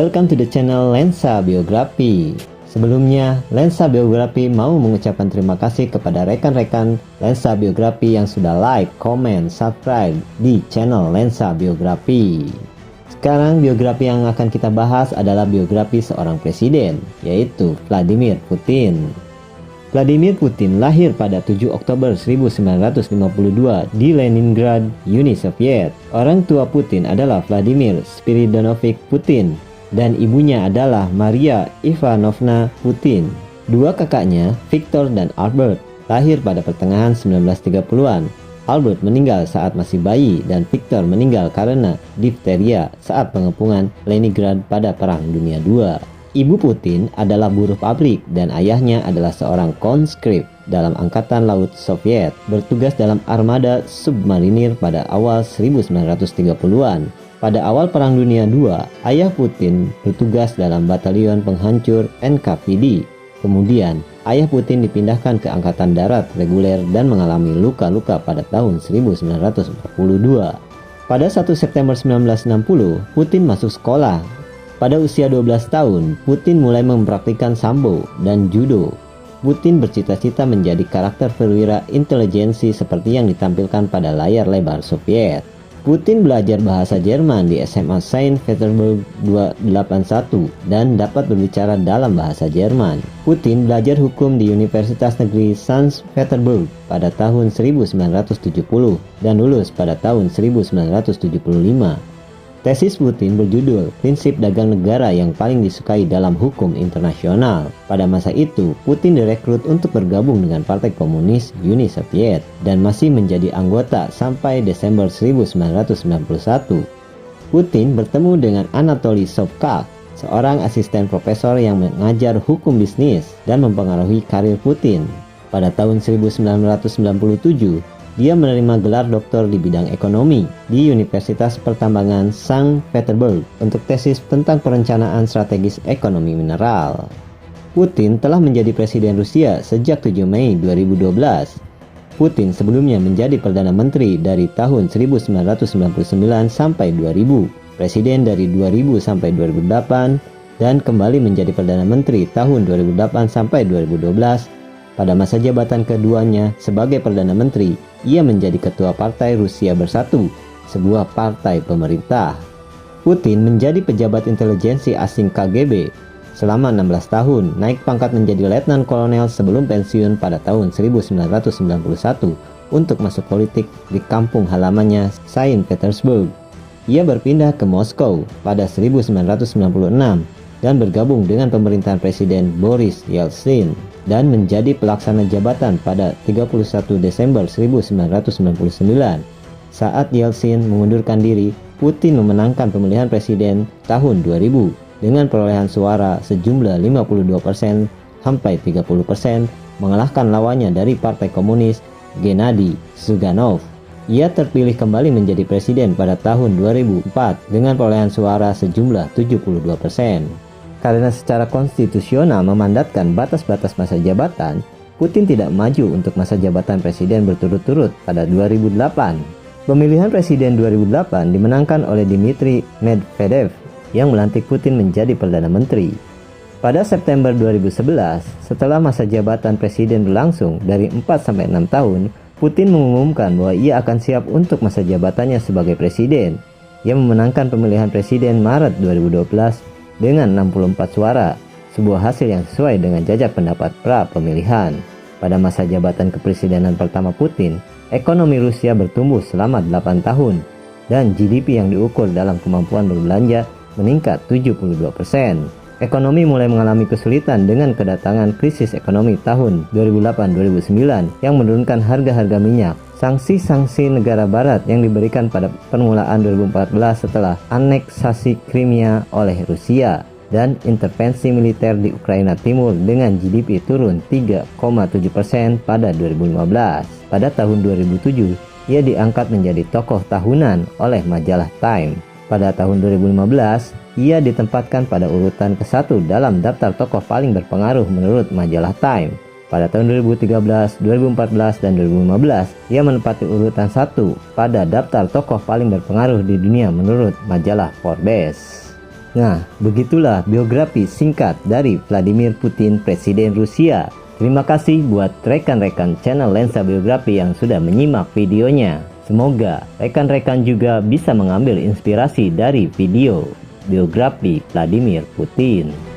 Welcome to the channel Lensa Biografi. Sebelumnya, Lensa Biografi mau mengucapkan terima kasih kepada rekan-rekan Lensa Biografi yang sudah like, comment, subscribe di channel Lensa Biografi. Sekarang biografi yang akan kita bahas adalah biografi seorang presiden, yaitu Vladimir Putin. Vladimir Putin lahir pada 7 Oktober 1952 di Leningrad, Uni Soviet. Orang tua Putin adalah Vladimir Spiridonovich Putin dan ibunya adalah Maria Ivanovna Putin. Dua kakaknya, Victor dan Albert, lahir pada pertengahan 1930-an. Albert meninggal saat masih bayi dan Victor meninggal karena difteria saat pengepungan Leningrad pada Perang Dunia II. Ibu Putin adalah buruh pabrik dan ayahnya adalah seorang conscript dalam Angkatan Laut Soviet, bertugas dalam armada submarinir pada awal 1930-an. Pada awal Perang Dunia II, ayah Putin bertugas dalam batalion penghancur NKVD. Kemudian, ayah Putin dipindahkan ke Angkatan Darat reguler dan mengalami luka-luka pada tahun 1942. Pada 1 September 1960, Putin masuk sekolah. Pada usia 12 tahun, Putin mulai mempraktikkan sambo dan judo. Putin bercita-cita menjadi karakter perwira intelijensi seperti yang ditampilkan pada layar lebar Soviet. Putin belajar bahasa Jerman di SMA Saint Petersburg 281 dan dapat berbicara dalam bahasa Jerman. Putin belajar hukum di Universitas Negeri Sankt Petersburg pada tahun 1970 dan lulus pada tahun 1975. Tesis Putin berjudul Prinsip Dagang Negara yang paling disukai dalam hukum internasional. Pada masa itu, Putin direkrut untuk bergabung dengan Partai Komunis Uni Soviet dan masih menjadi anggota sampai Desember 1991. Putin bertemu dengan Anatoly Sobchak, seorang asisten profesor yang mengajar hukum bisnis dan mempengaruhi karir Putin. Pada tahun 1997, dia menerima gelar doktor di bidang ekonomi di Universitas Pertambangan Sankt Petersburg untuk tesis tentang perencanaan strategis ekonomi mineral. Putin telah menjadi presiden Rusia sejak 7 Mei 2012. Putin sebelumnya menjadi Perdana Menteri dari tahun 1999 sampai 2000, presiden dari 2000 sampai 2008, dan kembali menjadi Perdana Menteri tahun 2008 sampai 2012. Pada masa jabatan keduanya sebagai Perdana Menteri, ia menjadi Ketua Partai Rusia Bersatu, sebuah partai pemerintah. Putin menjadi pejabat intelijensi asing KGB selama 16 tahun, naik pangkat menjadi Letnan Kolonel sebelum pensiun pada tahun 1991 untuk masuk politik di kampung halamannya Saint Petersburg. Ia berpindah ke Moskow pada 1996 dan bergabung dengan pemerintahan Presiden Boris Yeltsin dan menjadi pelaksana jabatan pada 31 Desember 1999. Saat Yeltsin mengundurkan diri, Putin memenangkan pemilihan presiden tahun 2000 dengan perolehan suara sejumlah 52% sampai 30%, mengalahkan lawannya dari Partai Komunis Gennady Zyuganov. Ia terpilih kembali menjadi presiden pada tahun 2004 dengan perolehan suara sejumlah 72%. Karena secara konstitusional memandatkan batas-batas masa jabatan, Putin tidak maju untuk masa jabatan presiden berturut-turut pada 2008. Pemilihan presiden 2008 dimenangkan oleh Dmitry Medvedev yang melantik Putin menjadi Perdana Menteri. Pada September 2011, setelah masa jabatan presiden berlangsung dari 4-6 tahun, Putin mengumumkan bahwa ia akan siap untuk masa jabatannya sebagai presiden. Ia memenangkan pemilihan presiden Maret 2012 dengan 64 suara, sebuah hasil yang sesuai dengan jajak pendapat pra-pemilihan. Pada masa jabatan kepresidenan pertama Putin, ekonomi Rusia bertumbuh selama 8 tahun dan GDP yang diukur dalam kemampuan berbelanja meningkat 72%. Ekonomi mulai mengalami kesulitan dengan kedatangan krisis ekonomi tahun 2008-2009 yang menurunkan harga-harga minyak. Sanksi-sanksi negara barat yang diberikan pada permulaan 2014 setelah aneksasi Crimea oleh Rusia dan intervensi militer di Ukraina Timur dengan GDP turun 3,7% pada 2015. Pada tahun 2007, ia diangkat menjadi tokoh tahunan oleh majalah Time. Pada tahun 2015, ia ditempatkan pada urutan ke-1 dalam daftar tokoh paling berpengaruh menurut majalah Time. Pada tahun 2013, 2014, dan 2015, ia menempati urutan 1 pada daftar tokoh paling berpengaruh di dunia menurut majalah Forbes. Nah, begitulah biografi singkat dari Vladimir Putin, Presiden Rusia. Terima kasih buat rekan-rekan channel Lensa Biografi yang sudah menyimak videonya. Semoga rekan-rekan juga bisa mengambil inspirasi dari video biografi Vladimir Putin.